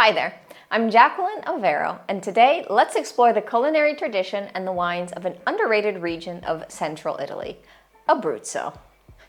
Hi there, I'm Jacqueline of Vero, and today let's explore the culinary tradition and the wines of an underrated region of central Italy, Abruzzo.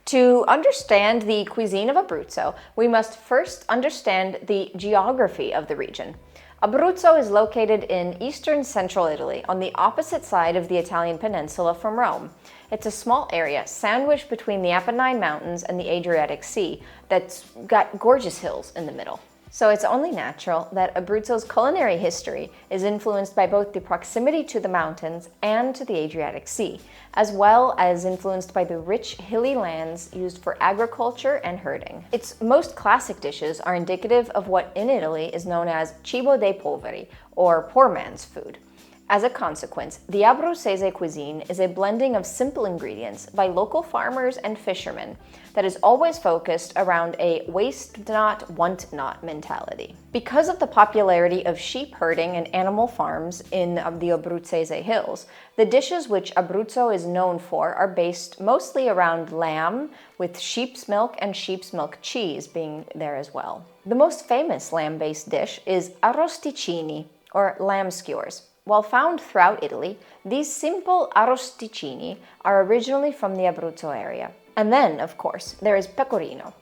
To understand the cuisine of Abruzzo, we must first understand the geography of the region. Abruzzo is located in eastern central Italy, on the opposite side of the Italian peninsula from Rome. It's a small area sandwiched between the Apennine Mountains and the Adriatic Sea that's got gorgeous hills in the middle. So it's only natural that Abruzzo's culinary history is influenced by both the proximity to the mountains and to the Adriatic Sea, as well as influenced by the rich hilly lands used for agriculture and herding. Its most classic dishes are indicative of what in Italy is known as cibo dei poveri, or poor man's food. As a consequence, the Abruzzese cuisine is a blending of simple ingredients by local farmers and fishermen that is always focused around a waste not, want not mentality. Because of the popularity of sheep herding and animal farms in the Abruzzese hills, the dishes which Abruzzo is known for are based mostly around lamb, with sheep's milk and sheep's milk cheese being there as well. The most famous lamb-based dish is arrosticini, or lamb skewers. While found throughout Italy, these simple arrosticini are originally from the Abruzzo area. And then, of course, there is pecorino,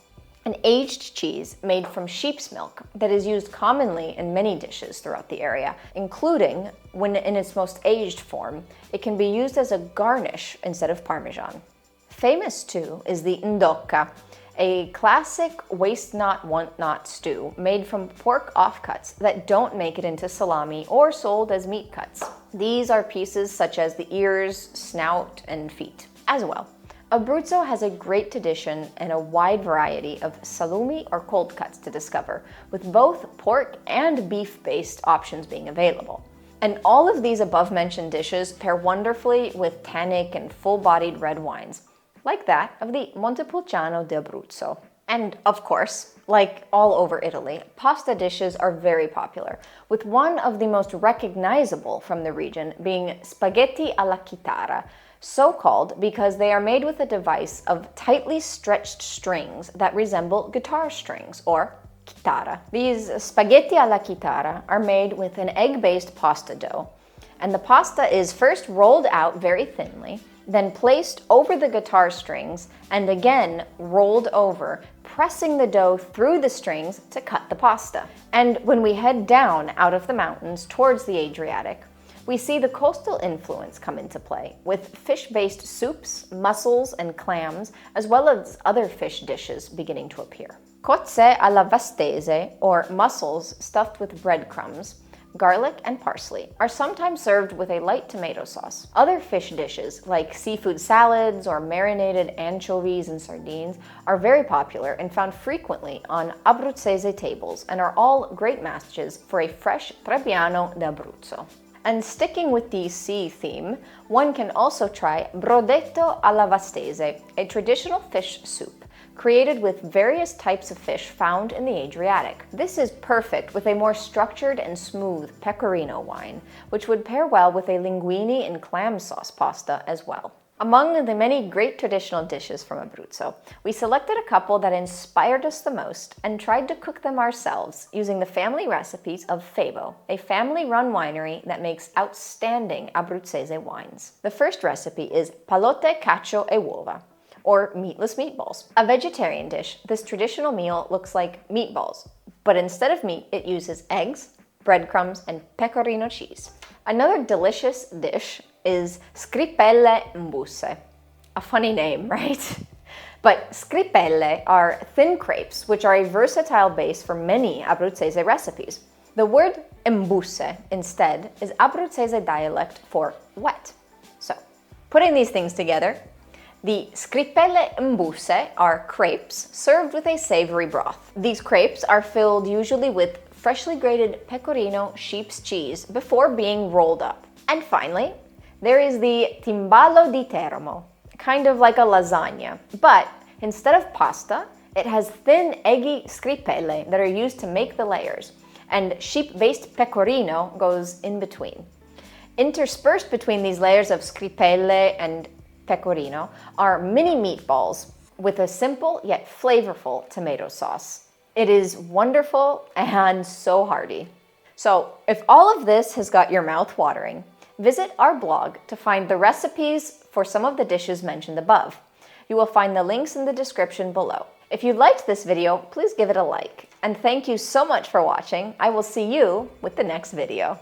an aged cheese made from sheep's milk that is used commonly in many dishes throughout the area, including, when in its most aged form, it can be used as a garnish instead of Parmesan. Famous, too, is the ndocca, a classic waste not, want not stew made from pork offcuts that don't make it into salami or sold as meat cuts. These are pieces such as the ears, snout, and feet as well. Abruzzo has a great tradition and a wide variety of salumi or cold cuts to discover, with both pork and beef-based options being available. And all of these above-mentioned dishes pair wonderfully with tannic and full-bodied red wines, like that of the Montepulciano d'Abruzzo. And of course, like all over Italy, pasta dishes are very popular, with one of the most recognizable from the region being spaghetti alla chitarra, so called because they are made with a device of tightly stretched strings that resemble guitar strings, or chitarra. These spaghetti alla chitarra are made with an egg-based pasta dough, and the pasta is first rolled out very thinly, then placed over the guitar strings, and again rolled over, pressing the dough through the strings to cut the pasta. And when we head down out of the mountains towards the Adriatic, we see the coastal influence come into play, with fish-based soups, mussels, and clams, as well as other fish dishes beginning to appear. Cozze alla vastese, or mussels stuffed with breadcrumbs, garlic, and parsley, are sometimes served with a light tomato sauce. Other fish dishes, like seafood salads or marinated anchovies and sardines, are very popular and found frequently on Abruzzese tables and are all great matches for a fresh Trebbiano d'Abruzzo. And sticking with the sea theme, one can also try brodetto alla vastese, a traditional fish soup created with various types of fish found in the Adriatic. This is perfect with a more structured and smooth pecorino wine, which would pair well with a linguine and clam sauce pasta as well. Among the many great traditional dishes from Abruzzo, we selected a couple that inspired us the most and tried to cook them ourselves using the family recipes of Febo, a family-run winery that makes outstanding Abruzzese wines. The first recipe is palote, cacio e uova, or meatless meatballs. A vegetarian dish, this traditional meal looks like meatballs, but instead of meat, it uses eggs, breadcrumbs, and pecorino cheese. Another delicious dish is scrippelle mbusse. A funny name, right? But scrippelle are thin crepes, which are a versatile base for many Abruzzese recipes. The word mbusse, instead, is Abruzzese dialect for wet. So, putting these things together, the scrippelle mbusse are crepes served with a savory broth. These crepes are filled usually with freshly grated pecorino sheep's cheese before being rolled up. And finally, there is the timballo di Teramo, kind of like a lasagna, but instead of pasta, it has thin, eggy scrippelle that are used to make the layers, and sheep-based pecorino goes in between. Interspersed between these layers of scrippelle and pecorino are mini meatballs with a simple yet flavorful tomato sauce. It is wonderful and so hearty. So if all of this has got your mouth watering, visit our blog to find the recipes for some of the dishes mentioned above. You will find the links in the description below. If you liked this video, please give it a like. And thank you so much for watching. I will see you with the next video.